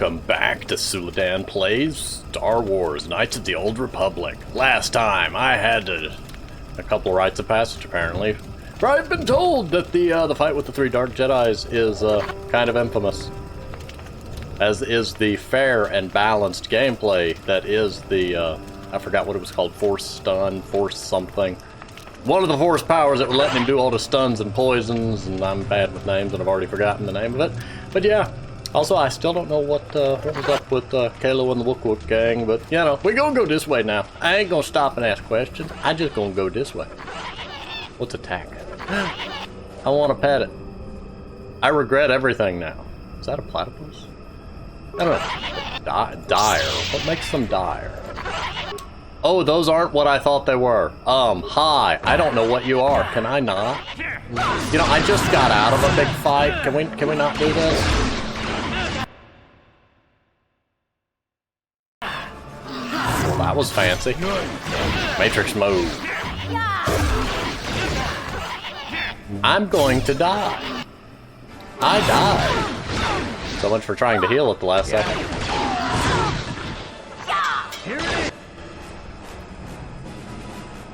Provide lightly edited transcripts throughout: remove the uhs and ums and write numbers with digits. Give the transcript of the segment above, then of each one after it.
Welcome back to Suladan Plays Star Wars Knights of the Old Republic. Last time I had a couple of rites of passage apparently. For I've been told that the fight with the 3 Dark Jedis is kind of infamous. As is the fair and balanced gameplay that is the, I forgot what it was called, Force Stun, Force something. One of the Force powers that would let him do all the stuns and poisons, and I'm bad with names and I've already forgotten the name of it. But yeah. Also, I still don't know what was up with Calo and the Wook gang, but, you know, we gonna go this way now. I ain't gonna stop and ask questions. I just gonna go this way. What's attack? I want to pet it. I regret everything now. Is that a platypus? I don't know. Dire. What makes them dire? Oh, those aren't what I thought they were. Hi. I don't know what you are. Can I not? You know, I just got out of a big fight. Can we not do this? That was fancy. Matrix mode. I'm going to die. I died. So much for trying to heal at the last second.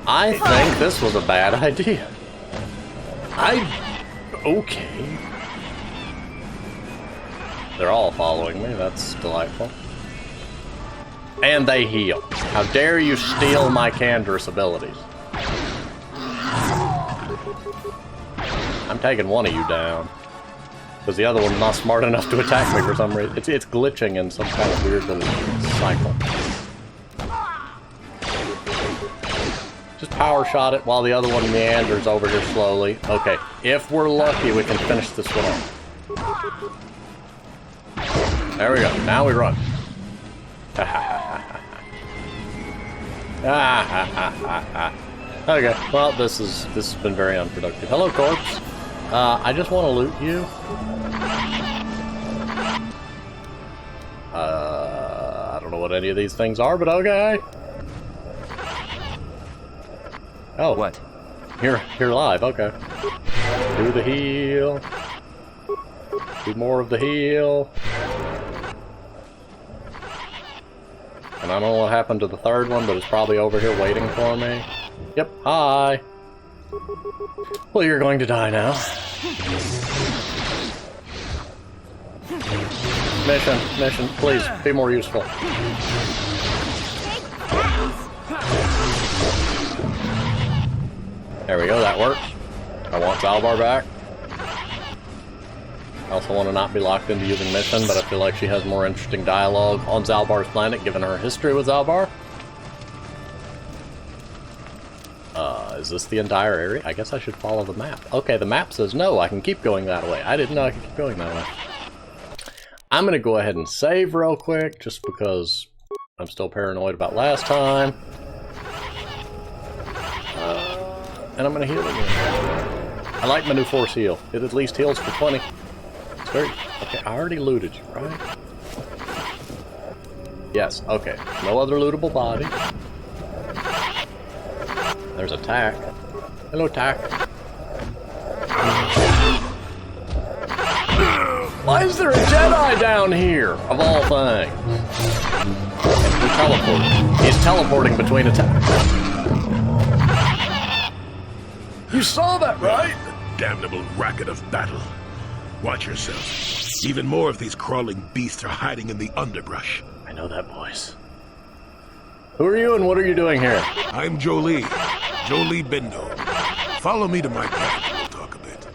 I think this was a bad idea. Okay. They're all following me. That's delightful. And they heal. How dare you steal my Canderous abilities? I'm taking one of you down. Because the other one's not smart enough to attack me for some reason. It's glitching in some kind of weird little cycle. Just power shot it while the other one meanders over here slowly. Okay, if we're lucky, we can finish this one off. There we go. Now we run. Okay, well, this has been very unproductive. Hello, corpse. I just want to loot you. I don't know what any of these things are, but okay. Oh, what? You're live. Okay. Do the heal. Do more of the heal. And I don't know what happened to the third one, but it's probably over here waiting for me. Yep, hi. Well, you're going to die now. Mission, please, be more useful. There we go, that works. I want Zalbar back. I also want to not be locked into using mission, but I feel like she has more interesting dialogue on Zalbar's planet, given her history with Zalbar. Is this the entire area? I guess I should follow the map. Okay, the map says no, I can keep going that way. I didn't know I could keep going that way. I'm going to go ahead and save real quick, just because I'm still paranoid about last time. And I'm going to heal again. I like my new force heal. It at least heals for 20. It's very... Okay, I already looted you, right? Yes, okay. No other lootable body. There's a tack. Hello, tack. Why is there a Jedi down here, of all things? He's teleporting. He's teleporting between attacks. You saw that, right? The damnable racket of battle. Watch yourself. Even more of these crawling beasts are hiding in the underbrush. I know that voice. Who are you and what are you doing here? I'm Jolie Bindo. Follow me to my camp and we'll talk a bit.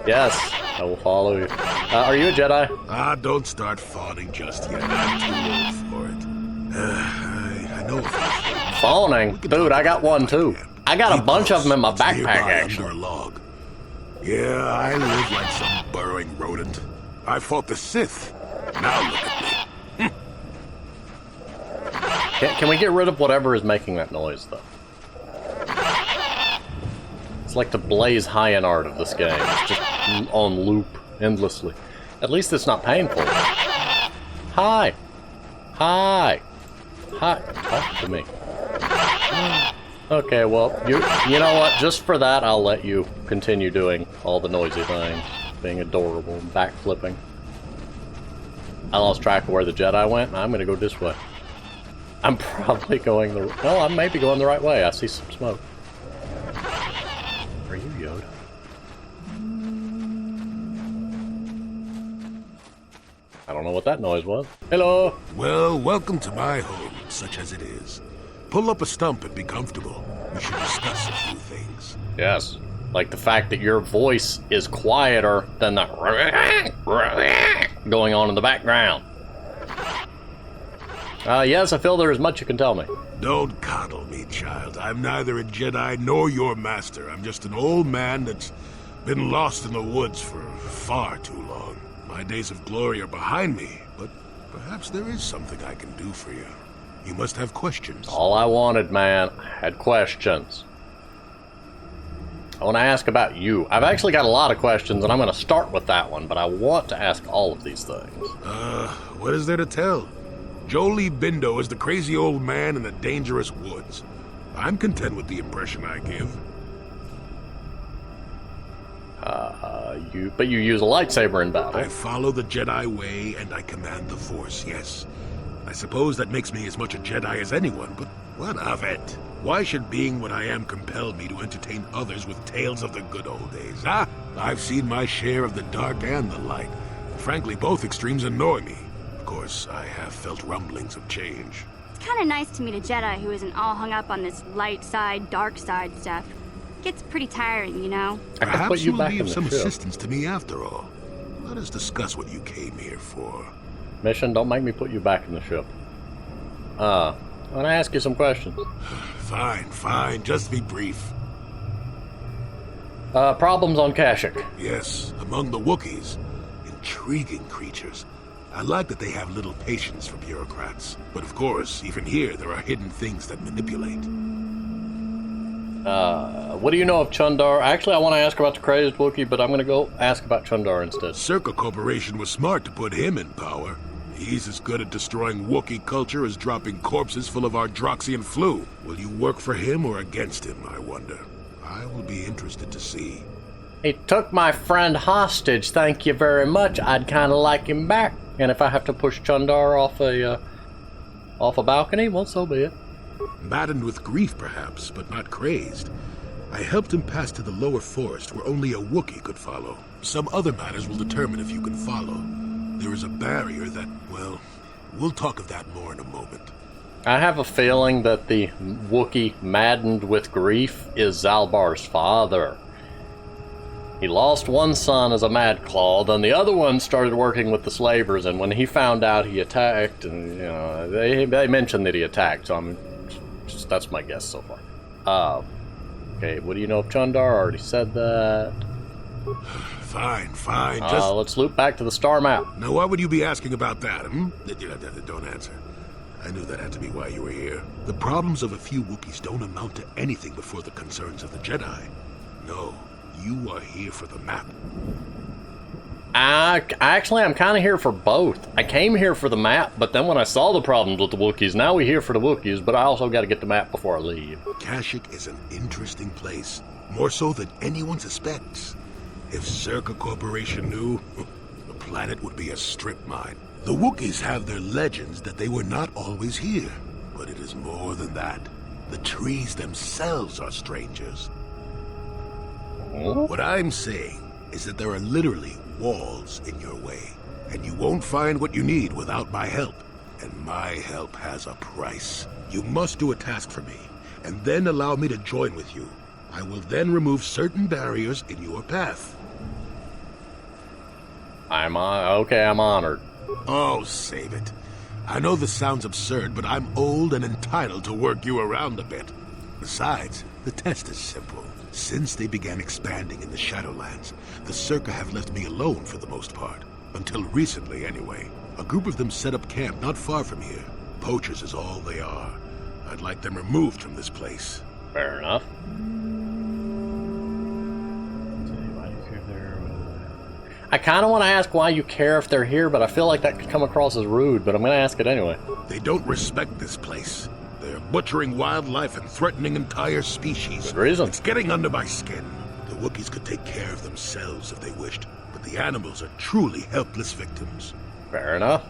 Yes, I will follow you. Are you a Jedi? Don't start fawning just yet. I'm too old for it. I know if Fawning? Dude, I got one too. I got a bunch of them in my backpack, actually. Log. Yeah, I live like some burrowing rodent. I fought the Sith. Now look at me. Can we get rid of whatever is making that noise, though? It's like the Blaze High-End art of this game. It's just on loop, endlessly. At least it's not painful. Hi! Hi! Hi! Talk to me. Okay, well, you know what? Just for that, I'll let you continue doing all the noisy things. Being adorable and backflipping. I lost track of where the Jedi went, and I'm gonna go this way. I'm probably going the... No, I may be going the right way. I see some smoke. Are you Yoda? I don't know what that noise was. Hello! Well, welcome to my home, such as it is. Pull up a stump and be comfortable. We should discuss a few things. Yes. Like the fact that your voice is quieter than the going on in the background. Yes, I feel there is much you can tell me. Don't coddle me, child. I'm neither a Jedi nor your master. I'm just an old man that's been lost in the woods for far too long. My days of glory are behind me, but perhaps there is something I can do for you. You must have questions. All I wanted, man, I had questions. I want to ask about you. I've actually got a lot of questions, and I'm going to start with that one, but I want to ask all of these things. What is there to tell? Jolie Bindo is the crazy old man in the dangerous woods. I'm content with the impression I give. But you use a lightsaber in battle. I follow the Jedi way, and I command the Force, yes. I suppose that makes me as much a Jedi as anyone, but what of it? Why should being what I am compel me to entertain others with tales of the good old days, huh? I've seen my share of the dark and the light. Frankly, both extremes annoy me. Of course, I have felt rumblings of change. It's kind of nice to meet a Jedi who isn't all hung up on this light side, dark side stuff. Gets pretty tiring, you know? Perhaps you'll be of some assistance to me after all. Let us discuss what you came here for. Mission, don't make me put you back in the ship. I want to ask you some questions. Fine. Just be brief. Problems on Kashyyyk. Yes, among the Wookiees. Intriguing creatures. I like that they have little patience for bureaucrats. But of course, even here, there are hidden things that manipulate. What do you know of Chundar? Actually, I want to ask about the crazed Wookiee, but I'm going to go ask about Chundar instead. Circa Corporation was smart to put him in power. He's as good at destroying Wookiee culture as dropping corpses full of Ardroxian flu. Will you work for him or against him, I wonder? I will be interested to see. He took my friend hostage, thank you very much. I'd kind of like him back. And if I have to push Chundar off a balcony, well, so be it. Maddened with grief, perhaps, but not crazed. I helped him pass to the lower forest where only a Wookiee could follow. Some other matters will determine if you can follow. There is a barrier that, well, we'll talk of that more in a moment. I have a feeling that the Wookiee maddened with grief is Zalbar's father. He lost one son as a Mad Claw, then the other one started working with the slavers, and when he found out, he attacked, and, you know, they mentioned that he attacked, so that's my guess so far. Okay, what do you know of Chundar? I already said that. Fine. Let's loop back to the star map. Now, why would you be asking about that, Don't answer. I knew that had to be why you were here. The problems of a few Wookiees don't amount to anything before the concerns of the Jedi. No, you are here for the map. Actually, I'm kind of here for both. I came here for the map, but then when I saw the problems with the Wookiees, now we're here for the Wookiees, but I also got to get the map before I leave. Kashyyyk is an interesting place, more so than anyone suspects. If Circa Corporation knew, the planet would be a strip mine. The Wookiees have their legends that they were not always here, but it is more than that. The trees themselves are strangers. What I'm saying is that there are literally walls in your way, and you won't find what you need without my help. And my help has a price. You must do a task for me, and then allow me to join with you. I will then remove certain barriers in your path. I'm honored. Oh, save it. I know this sounds absurd, but I'm old and entitled to work you around a bit. Besides, the test is simple. Since they began expanding in the Shadowlands, the Circa have left me alone for the most part. Until recently, anyway. A group of them set up camp not far from here. Poachers is all they are. I'd like them removed from this place. Fair enough. I kind of want to ask why you care if they're here, but I feel like that could come across as rude, but I'm going to ask it anyway. They don't respect this place. They're butchering wildlife and threatening entire species. Good reason. It's getting under my skin. The Wookiees could take care of themselves if they wished, but the animals are truly helpless victims. Fair enough.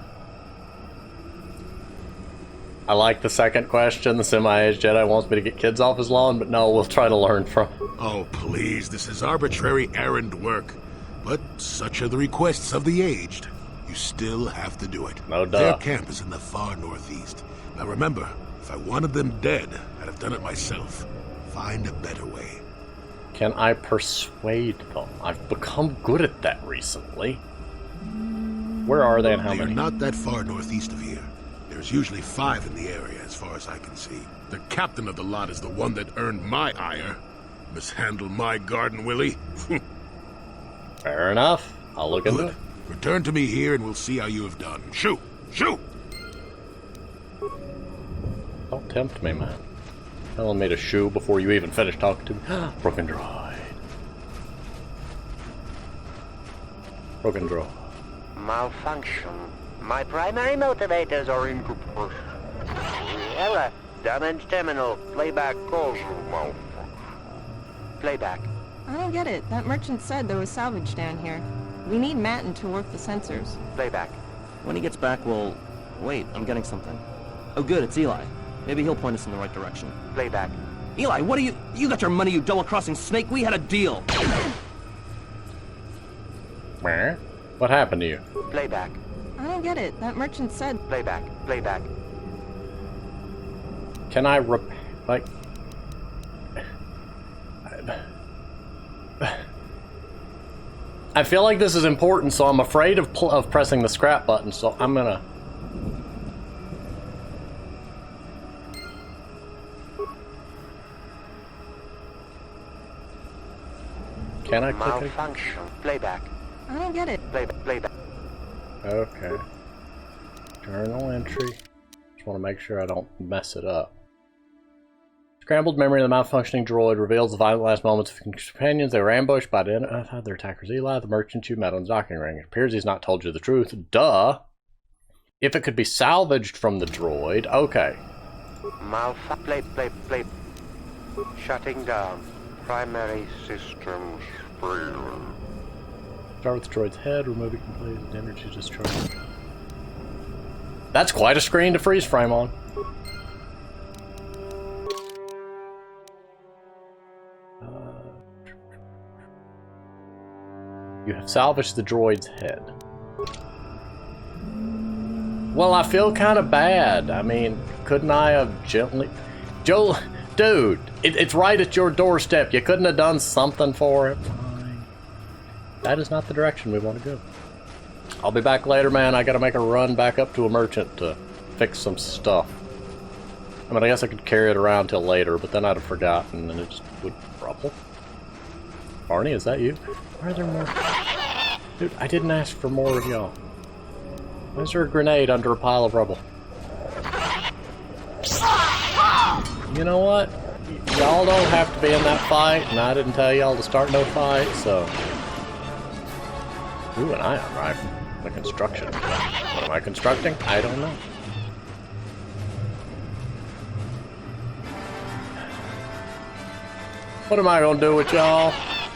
I like the second question. The semi-aged Jedi wants me to get kids off his lawn, but no, we'll try to learn from him. Oh, please, this is arbitrary errand work. But such are the requests of the aged. You still have to do it. No duh. Their camp is in the far northeast. Now remember, if I wanted them dead, I'd have done it myself. Find a better way. Can I persuade them? I've become good at that recently. Where are they and how They are many? not that far northeast of here. There's usually 5 in the area, as far as I can see. The captain of the lot is the one that earned my ire. Mishandle my garden, Willie. Fair enough. I'll look into Good. it. Return to me here and we'll see how you have done. Shoot! Shoot! Don't tempt me, man. Telling me to shoo before you even finish talking to me. Broken droid. Broken droid. Malfunction. My primary motivators are incomplete. Error. Damage terminal. Playback causal malfunction. Playback. I don't get it. That merchant said there was salvage down here. We need Matten to work the sensors. Playback. When he gets back, we'll... Wait, I'm getting something. Oh good, it's Eli. Maybe he'll point us in the right direction. Playback. Eli, what are you... You got your money, you double-crossing snake! We had a deal! Meh? What happened to you? Playback. I don't get it. That merchant said... Playback. Playback. Can I like... I feel like this is important, so I'm afraid of pressing the scrap button, so I'm gonna... Can I click it? Malfunction. Playback. I don't get it. Playback. Playback. Okay. Journal entry. Just want to make sure I don't mess it up. Scrambled memory of the malfunctioning droid reveals the violent last moments of his companions. They were ambushed by their attackers Eli, the merchant you met on the docking ring. It appears he's not told you the truth. Duh! If it could be salvaged from the droid, okay. Play. Shutting down. Primary systems failing. Start with the droid's head, remove it completely, the energy discharge. That's quite a screen to freeze frame on. You have salvaged the droid's head. Well, I feel kind of bad. I mean, couldn't I have gently... Joel, dude, it's right at your doorstep. You couldn't have done something for it. Fine. That is not the direction we want to go. I'll be back later, man. I gotta make a run back up to a merchant to fix some stuff. I mean, I guess I could carry it around till later, but then I'd have forgotten and it just would rubble. Barney, is that you? Why are there more? Dude, I didn't ask for more of y'all. Why is there a grenade under a pile of rubble? You know what? Y'all don't have to be in that fight, and I didn't tell y'all to start no fight, so... Ooh, an ion rifle. The construction. What am I constructing? I don't know. What am I gonna do with y'all?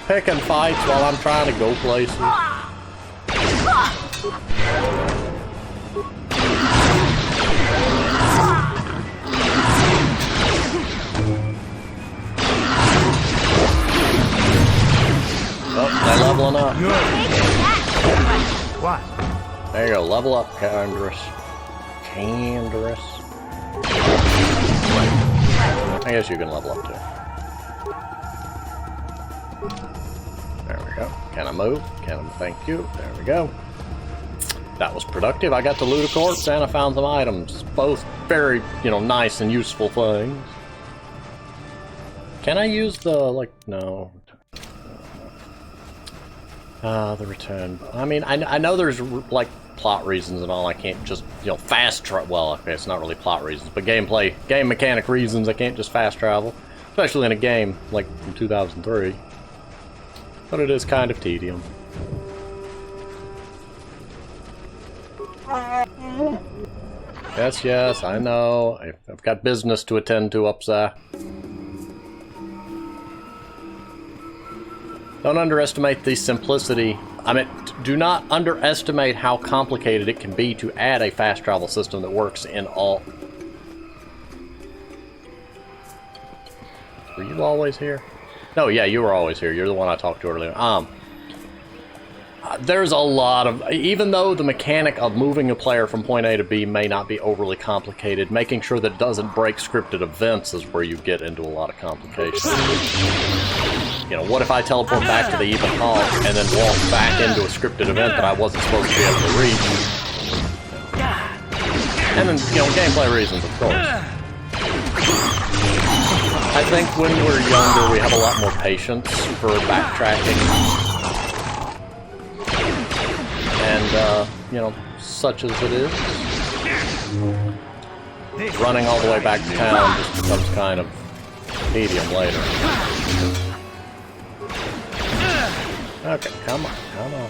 Picking fights while I'm trying to go places. Oh, they're leveling up. What? There you go, level up, Canderous. Canderous. I guess you can level up too. There we go. Can I move? Can I? Thank you. There we go. That was productive. I got to loot a corpse and I found some items. Both very, nice and useful things. Can I use the, no. The return. I mean, I know there's, plot reasons and all. I can't just, fast travel. Well, okay, it's not really plot reasons, but game mechanic reasons. I can't just fast travel. Especially in a game, from 2003. But it is kind of tedium. Yes, I know. I've got business to attend to up there. Don't underestimate the simplicity. I mean, do not underestimate how complicated it can be to add a fast travel system that works in all... Were you always here? No, yeah, you were always here. You're the one I talked to earlier. There's a lot of... Even though the mechanic of moving a player from point A to B may not be overly complicated, making sure that it doesn't break scripted events is where you get into a lot of complications. You know, what if I teleport back to the Even Hall and then walk back into a scripted event that I wasn't supposed to be able to reach? And then, you know, gameplay reasons, of course. I think when we're younger, we have a lot more patience for backtracking. And, you know, such as it is, running all the way back to town just becomes kind of medium later. Okay, come on, come on.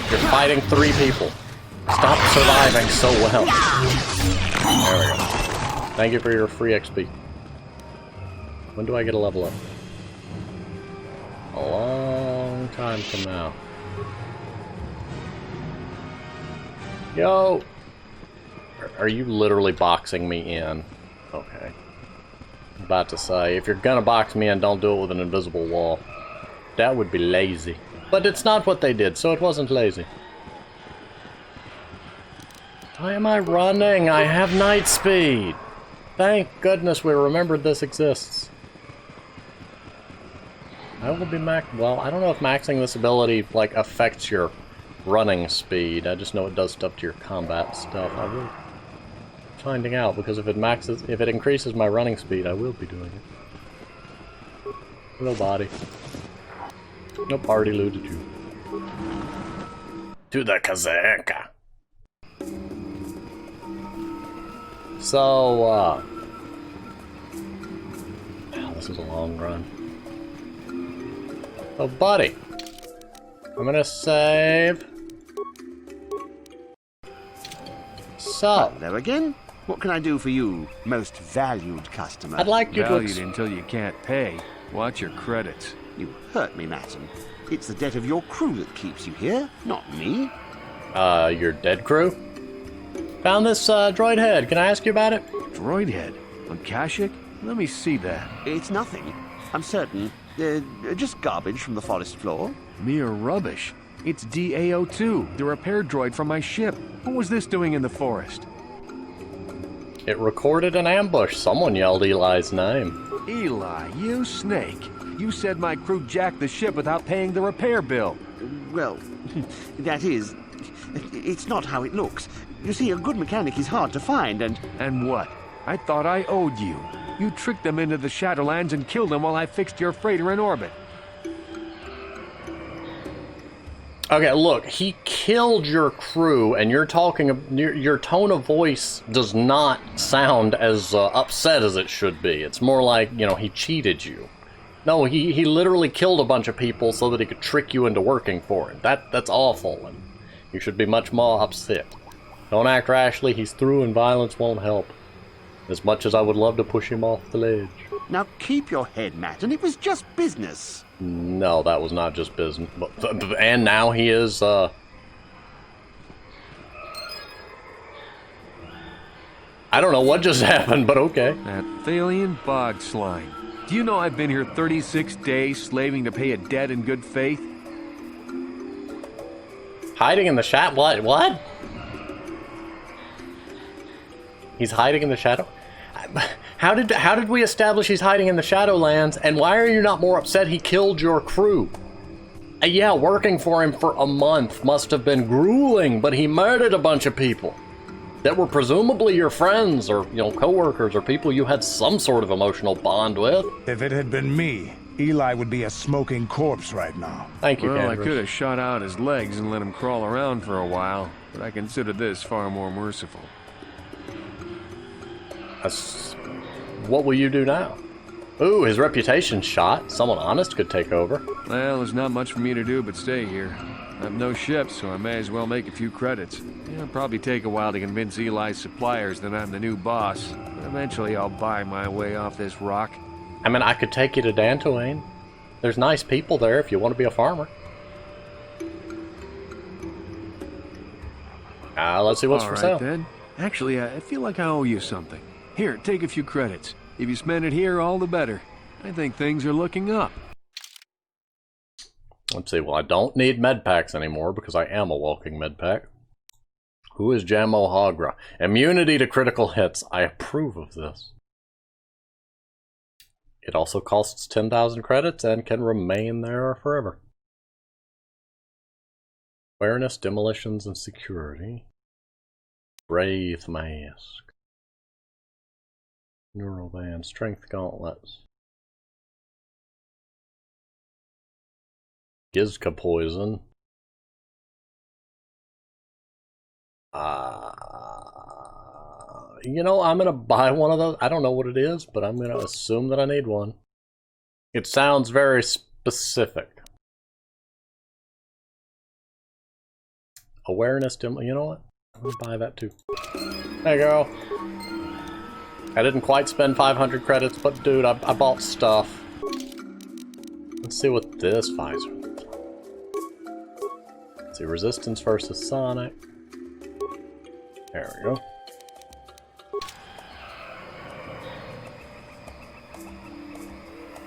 You're fighting 3 people. Stop surviving so well. There we go. Thank you for your free XP. When do I get a level up? A long time from now. Yo! Are you literally boxing me in? Okay. I'm about to say, if you're gonna box me in, don't do it with an invisible wall. That would be lazy. But it's not what they did, so it wasn't lazy. Why am I running? I have night speed! Thank goodness we remembered this exists. I will be well, I don't know if maxing this ability, like, affects your running speed. I just know it does stuff to your combat stuff. I will be finding out, because if it increases my running speed, I will be doing it. No body. No party looted you. To the Kazaka. So, wow, this is a long run. Oh, buddy. I'm gonna save. So. Hello again. What can I do for you, most valued customer? I'd like you valued until you can't pay. Watch your credits. You hurt me, Madam. It's the debt of your crew that keeps you here, not me. Your dead crew? Found this, droid head. Can I ask you about it? Droid head? On Kashyyyk? Let me see that. It's nothing. I'm certain. Just garbage from the forest floor. Mere rubbish. It's DAO2, the repair droid from my ship. What was this doing in the forest? It recorded an ambush. Someone yelled Eli's name. Eli, you snake. You said my crew jacked the ship without paying the repair bill. Well, that is... It's not how it looks. You see, a good mechanic is hard to find, and... And what? I thought I owed you. You tricked them into the Shadowlands and killed them while I fixed your freighter in orbit. Okay, look, he killed your crew, and you're talking... Your tone of voice does not sound as upset as it should be. It's more like, you know, he cheated you. No, he literally killed a bunch of people so that he could trick you into working for him. That's awful, and you should be much more upset. Don't act rashly. He's through, and violence won't help. As much as I would love to push him off the ledge. Now keep your head, Matt, and it was just business. No, that was not just business. And now he is, I don't know what just happened, but okay. That Thalian bog slime. Do you know I've been here 36 days slaving to pay a debt in good faith? Hiding in the shadow? What? He's hiding in the shadow? How did we establish he's hiding in the Shadowlands, and why are you not more upset he killed your crew? Yeah, working for him for a month must have been grueling, but he murdered a bunch of people that were presumably your friends or, you know, co-workers or people you had some sort of emotional bond with. If it had been me, Eli would be a smoking corpse right now. Thank you, Well, Candace. I could have shot out his legs and let him crawl around for a while, but I consider this far more merciful. What will you do now? Ooh, his reputation's shot. Someone honest could take over. Well, there's not much for me to do but stay here. I have no ship, so I may as well make a few credits. It'll probably take a while to convince Eli's suppliers that I'm the new boss, but eventually I'll buy my way off this rock. I mean, I could take you to Dantooine. There's nice people there if you want to be a farmer. Let's see what's for sale. All right, then. Actually, I feel like I owe you something. Here, take a few credits. If you spend it here, all the better. I think things are looking up. Let's see, well, I don't need med packs anymore because I am a walking med pack. Who is Jammo Hagra? Immunity to critical hits. I approve of this. It also costs 10,000 credits and can remain there forever. Awareness, demolitions, and security. Wraith mask. Neural band, strength gauntlets. Gizka poison. You know, I'm gonna buy one of those. I don't know what it is, but I'm gonna assume that I need one. It sounds very specific. Awareness demo. You know what? I'm gonna buy that too. There you go. I didn't quite spend 500 credits, but dude, I bought stuff. Let's see what this visor. Let's see, resistance versus Sonic. There we go.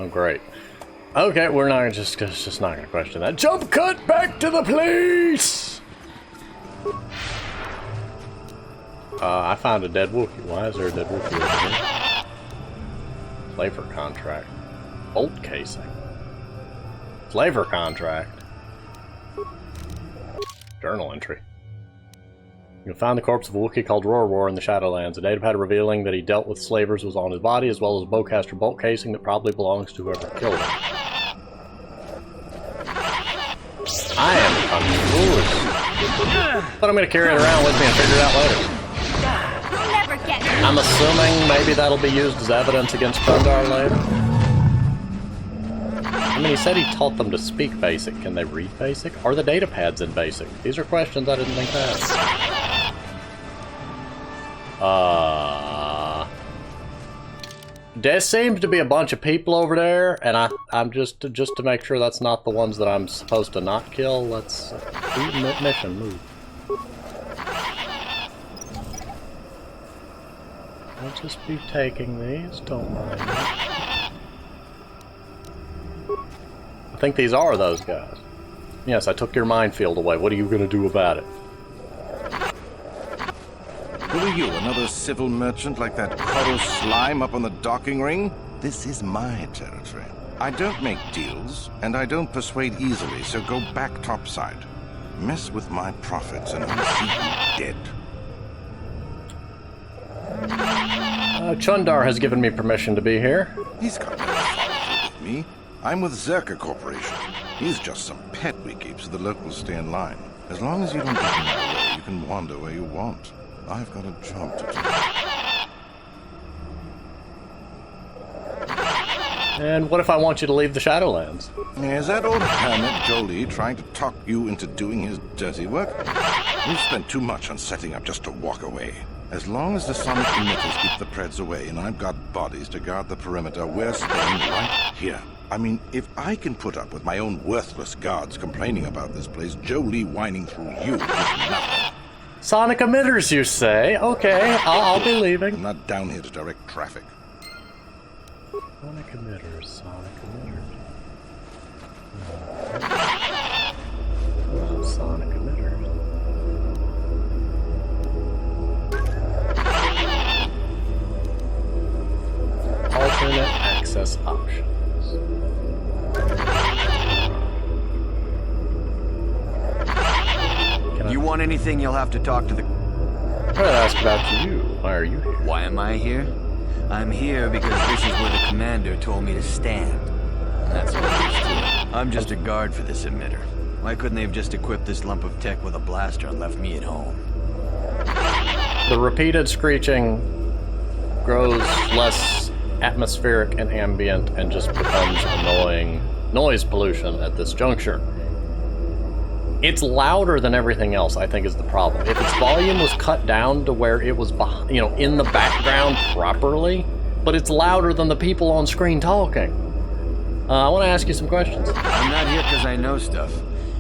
Oh, great. Okay, we're not just not gonna question that. Jump cut back to the police! I found a dead Wookiee. Why is there a dead Wookiee over here? Flavor contract. Bolt casing. Flavor contract. Journal entry. You found the corpse of a Wookiee called Rorwar in the Shadowlands. A datapad revealing that he dealt with slavers was on his body, as well as a bowcaster bolt casing that probably belongs to whoever killed him. I am confused. But I'm going to carry it around with me and figure it out later. You'll never get me. I'm assuming maybe that'll be used as evidence against Kundar later. I mean, he said he taught them to speak Basic. Can they read Basic? Are the datapads in Basic? These are questions I didn't think to ask. There seems to be a bunch of people over there, and I'm just to make sure that's not the ones that I'm supposed to not kill. Let's mission move. I'll just be taking these. Don't mind. I think these are those guys. Yes, I took your minefield away. What are you gonna do about it? Who are you, another civil merchant like that KOTOR slime up on the docking ring? This is my territory. I don't make deals, and I don't persuade easily, so go back topside. Mess with my profits, and I'll see you dead. Chundar has given me permission to be here. He's got no authority with me. I'm with Zerka Corporation. He's just some pet we keep so the locals stay in line. As long as you don't get in my way, you can wander where you want. I've got a job to do. And what if I want you to leave the Shadowlands? Is that old hermit Jolie trying to talk you into doing his dirty work? We've spent too much on setting up just to walk away. As long as the sonic emitters keep the Preds away and I've got bodies to guard the perimeter, we're staying right here. I mean, if I can put up with my own worthless guards complaining about this place, Jolie whining through you is nothing. Sonic emitters, you say? Okay, I'll be leaving. I'm not down here to direct traffic. Sonic emitters, Sonic emitters. Sonic emitters. Alternate access options. You want anything, you'll have to talk to the... I'm gonna ask about you. Why are you here? Why am I here? I'm here because this is where the commander told me to stand. And that's what I'm used to. I'm just a guard for this emitter. Why couldn't they have just equipped this lump of tech with a blaster and left me at home? The repeated screeching grows less atmospheric and ambient and just becomes annoying noise pollution at this juncture. It's louder than everything else, I think, is the problem. If its volume was cut down to where it was, in the background properly, but it's louder than the people on screen talking. I want to ask you some questions. I'm not here because I know stuff.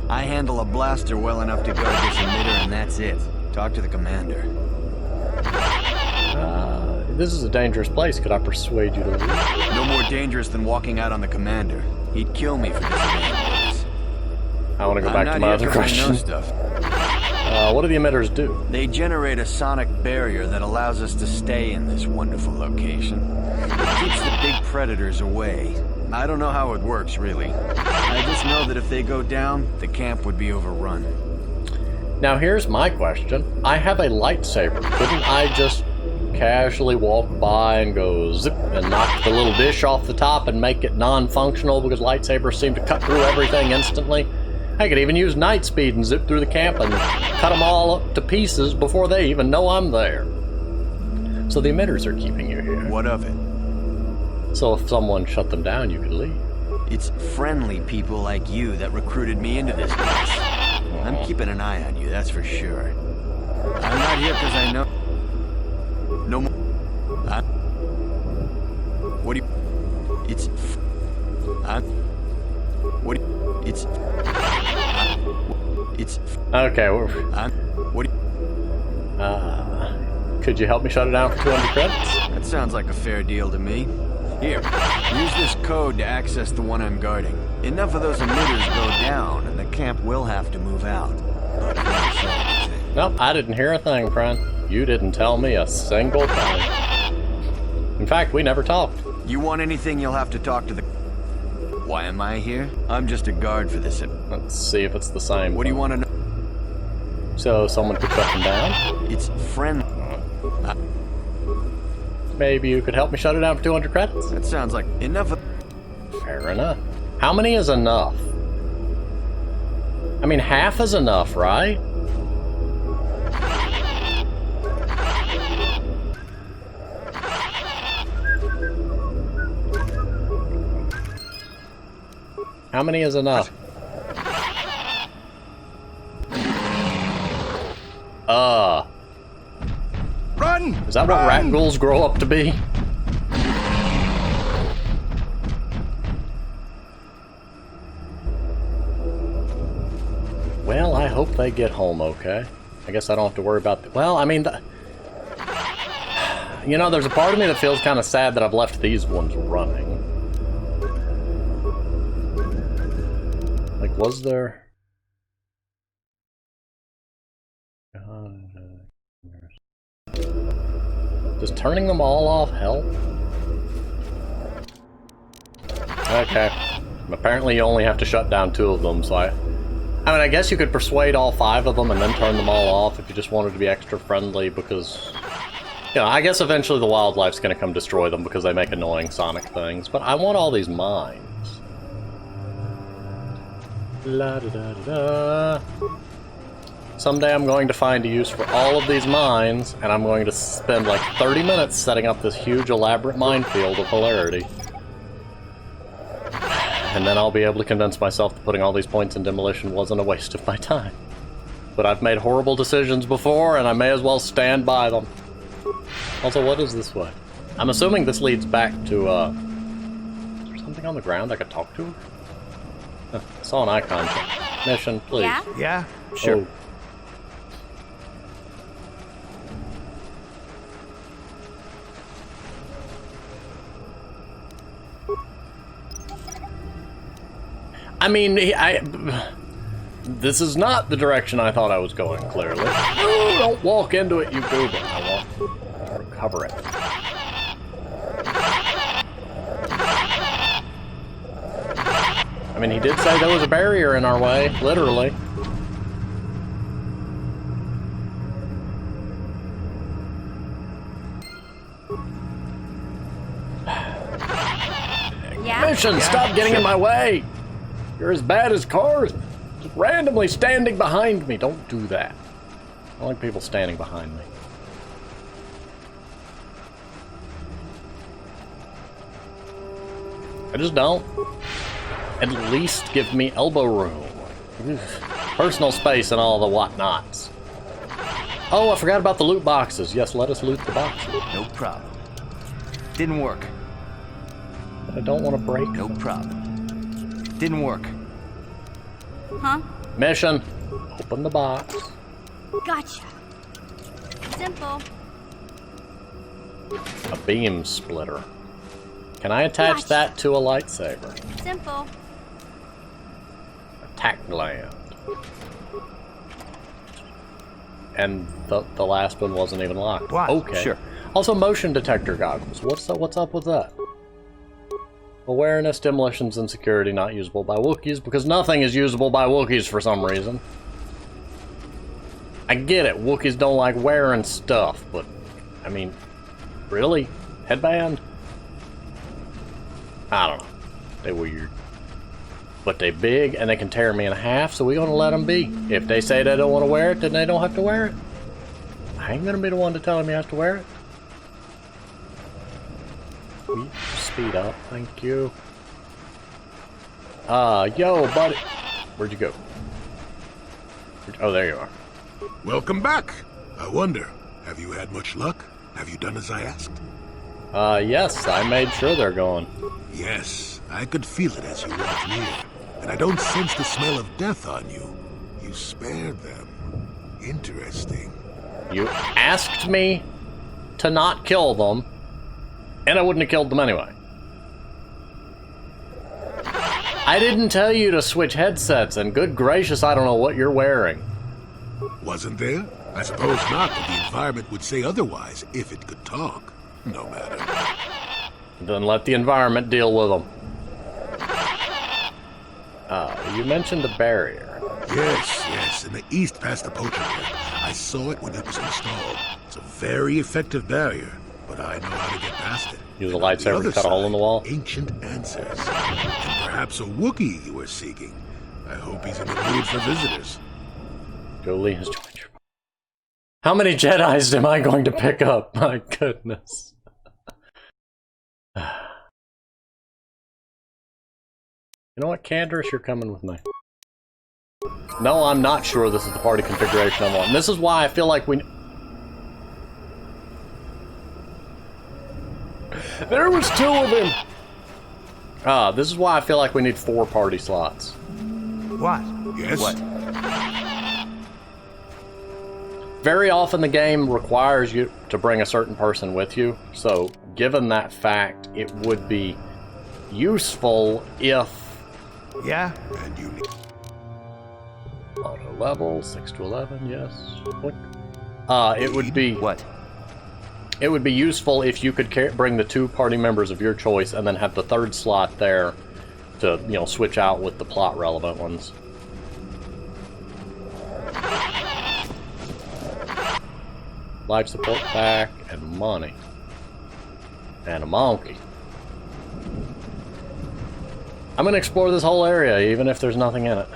I handle a blaster well enough to guard this emitter, and that's it. Talk to the commander. This is a dangerous place. Could I persuade you to leave? No more dangerous than walking out on the commander. He'd kill me for disobeying orders. I want to go back to my other question. What do the emitters do? They generate a sonic barrier that allows us to stay in this wonderful location. It keeps the big predators away. I don't know how it works, really. I just know that if they go down, the camp would be overrun. Now here's my question. I have a lightsaber. Couldn't I just casually walk by and go zip and knock the little dish off the top and make it non-functional because lightsabers seem to cut through everything instantly? I could even use night speed and zip through the camp and cut them all up to pieces before they even know I'm there. So the emitters are keeping you here. What of it? So if someone shut them down, you could leave. It's friendly people like you that recruited me into this mess. I'm keeping an eye on you, that's for sure. I'm not here because I know... No more... What do you... It's... What do you... It's... It's... Okay, we're... What do you... Could you help me shut it down for 200 credits? That sounds like a fair deal to me. Here, use this code to access the one I'm guarding. Enough of those emitters go down, and the camp will have to move out. But I never said anything. Nope, I didn't hear a thing, friend. You didn't tell me a single thing. In fact, we never talked. You want anything, you'll have to talk to the... Why am I here? I'm just a guard for this... Let's see if it's the same. What do you want to know? So someone could shut them down? It's friendly. Maybe you could help me shut it down for 200 credits? That sounds like enough of... Fair enough. How many is enough? I mean, half is enough, right? How many is enough? Run! Is that what rat ghouls grow up to be? Well, I hope they get home okay. I guess I don't have to worry about... Well, I mean... You know, there's a part of me that feels kind of sad that I've left these ones running. Like, was there... Does turning them all off help? Okay. Apparently you only have to shut down 2 of them, so I mean, I guess you could persuade all 5 of them and then turn them all off if you just wanted to be extra friendly, because... You know, I guess eventually the wildlife's gonna come destroy them because they make annoying sonic things, but I want all these mines. La da da da da. Someday I'm going to find a use for all of these mines, and I'm going to spend like 30 minutes setting up this huge elaborate minefield of hilarity. And then I'll be able to convince myself that putting all these points in demolition wasn't a waste of my time. But I've made horrible decisions before, and I may as well stand by them. Also, what is this way? I'm assuming this leads back to, is there something on the ground I could talk to? I saw an icon. Mission, please. Yeah? Yeah? Sure. Oh. I mean, this is not the direction I thought I was going, clearly. No, don't walk into it, you goober. I want to recover it. I mean, he did say there was a barrier in our way, literally. Yeah? Mission, stop getting in my way! You're as bad as cars. Just randomly standing behind me. Don't do that. I don't like people standing behind me. I just don't. At least give me elbow room. Personal space and all the whatnots. Oh, I forgot about the loot boxes. Yes, let us loot the boxes. No problem. Didn't work. But I don't want to break. No problem. Didn't work. Huh? Mission. Open the box. Gotcha. Simple. A beam splitter. Can I attach that to a lightsaber? Simple. Attack gland. And the last one wasn't even locked. What? Okay. Sure. Also, motion detector goggles. What's up with that? Awareness, demolitions, and security not usable by Wookiees, because nothing is usable by Wookiees for some reason. I get it, Wookiees don't like wearing stuff, but, I mean, really? Headband? I don't know. They're weird. But they big, and they can tear me in half, so we're gonna let them be. If they say they don't want to wear it, then they don't have to wear it. I ain't gonna be the one to tell him he has to wear it. Speed up, thank you. Yo, buddy. Where'd you go? Oh, there you are. Welcome back. I wonder, have you had much luck? Have you done as I asked? Yes, I made sure they're going. Yes, I could feel it as you walked near. And I don't sense the smell of death on you. You spared them. Interesting. You asked me to not kill them, and I wouldn't have killed them anyway. I didn't tell you to switch headsets, and good gracious, I don't know what you're wearing. Wasn't there? I suppose not, but the environment would say otherwise if it could talk. No matter. Then let the environment deal with them. You mentioned the barrier. Yes, in the east past the poacher camp. I saw it when it was installed. It's a very effective barrier, but I know how to get past it. Use a lightsaber to cut a hole in the wall. Ancient answers. And perhaps a Wookiee you were seeking. I hope he's in the mood for visitors. Jolie has joined your... How many Jedis am I going to pick up? My goodness. You know what, Candace, you're coming with me. No, I'm not sure this is the party configuration I want. And this is why I feel like we... There was 2 of him! This is why I feel like we need 4 party slots. What? Yes? What? Very often the game requires you to bring a certain person with you, so given that fact, it would be useful if... Yeah? And you need... Auto level, 6 to 11, yes. Click. It would be... What? It would be useful if you could bring the 2 party members of your choice and then have the 3rd slot there to, you know, switch out with the plot relevant ones. Life support pack and money. And a monkey. I'm gonna explore this whole area even if there's nothing in it.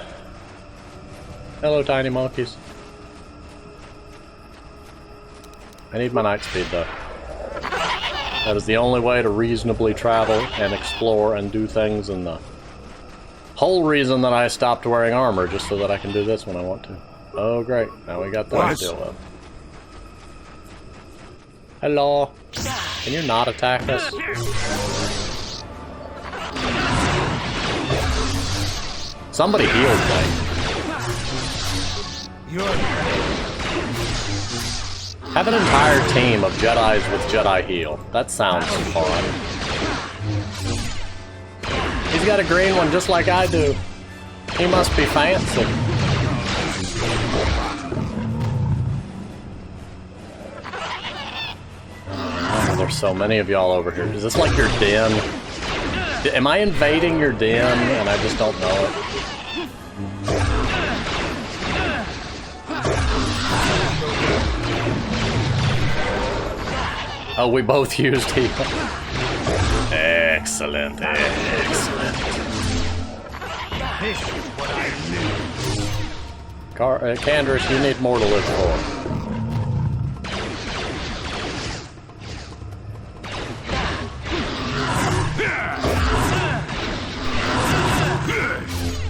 Hello, tiny monkeys. I need my night speed though. That is the only way to reasonably travel and explore and do things, and the whole reason that I stopped wearing armor, just so that I can do this when I want to. Oh great, now we got that to deal with. Hello. Can you not attack us? Somebody healed me. Have an entire team of Jedis with Jedi heal. That sounds fun. He's got a green one just like I do. He must be fancy. Oh, there's so many of y'all over here. Is this like your den? Am I invading your den and I just don't know it? Oh, we both used heal. Excellent, excellent. This is what I knew. Candace, you need more to live for.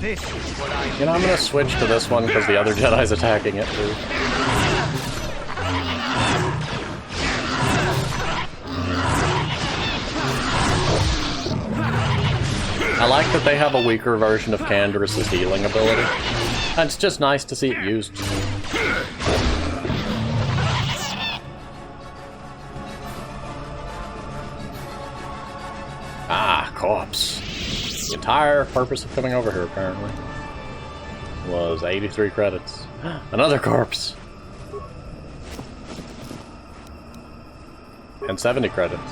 This is what I knew. You know, I'm gonna switch to this one because the other Jedi's attacking it too. I like that they have a weaker version of Candace's healing ability. And it's just nice to see it used. corpse. The entire purpose of coming over here, apparently, was 83 credits. Another corpse! And 70 credits.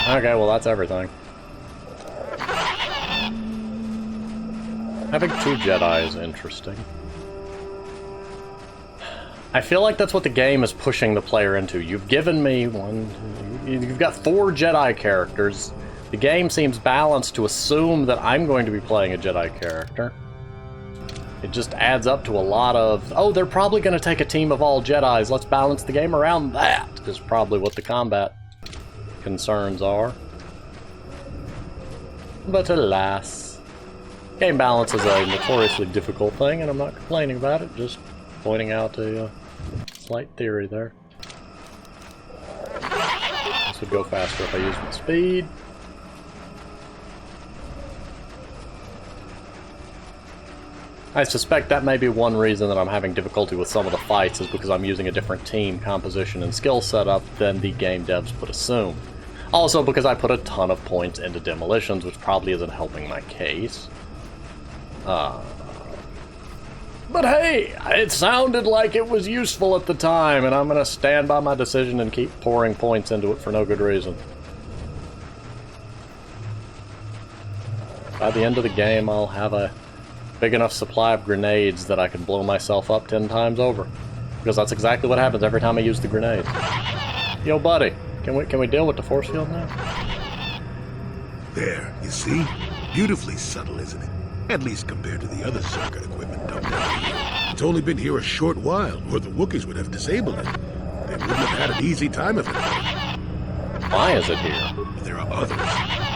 Okay, well that's everything. Having 2 Jedi is interesting. I feel like that's what the game is pushing the player into. You've given me you've got 4 Jedi characters. The game seems balanced to assume that I'm going to be playing a Jedi character. It just adds up to a lot of, oh, they're probably going to take a team of all Jedis. Let's balance the game around that, is probably what the combat concerns are. But alas, game balance is a notoriously difficult thing, and I'm not complaining about it, just pointing out a slight theory there. This would go faster if I used my speed. I suspect that may be one reason that I'm having difficulty with some of the fights, is because I'm using a different team composition and skill setup than the game devs would assume. Also because I put a ton of points into demolitions, which probably isn't helping my case. But hey, it sounded like it was useful at the time, and I'm gonna stand by my decision and keep pouring points into it for no good reason. By the end of the game, I'll have a big enough supply of grenades that I can blow myself up 10 times over. Because that's exactly what happens every time I use the grenade. Yo, buddy, can we deal with the force field now? There, you see? Beautifully subtle, isn't it? At least compared to the other circuit equipment dumped out here. It's only been here a short while, or the Wookiees would have disabled it. They wouldn't have had an easy time of it. Why is it here? There are others,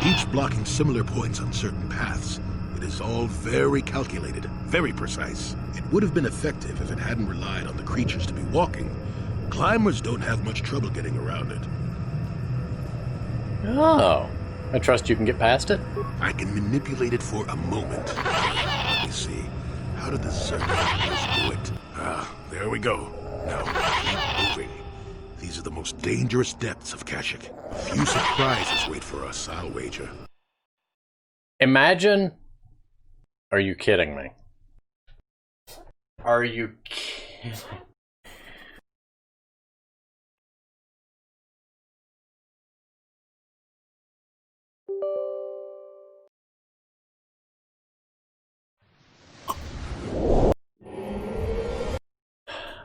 each blocking similar points on certain paths. It is all very calculated, very precise. It would have been effective if it hadn't relied on the creatures to be walking. Climbers don't have much trouble getting around it. Oh. I trust you can get past it? I can manipulate it for a moment. Let me see. How did the Zergers do it? Ah, there we go. Now, keep moving. These are the most dangerous depths of Kashyyyk. A few surprises wait for us, I'll wager. Imagine... Are you kidding me? Are you kidding?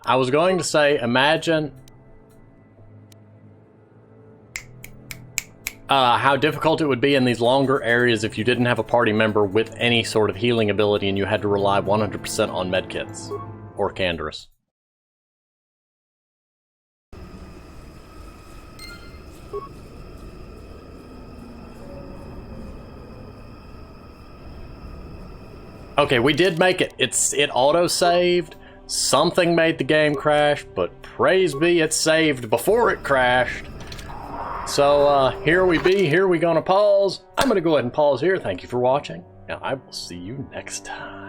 I was going to say, imagine how difficult it would be in these longer areas if you didn't have a party member with any sort of healing ability and you had to rely 100% on medkits or Canderous. Okay, we did make it. It auto-saved. Something made the game crash, but praise be it saved before it crashed. So, here we gonna pause. I'm gonna go ahead and pause here. Thank you for watching, and I will see you next time.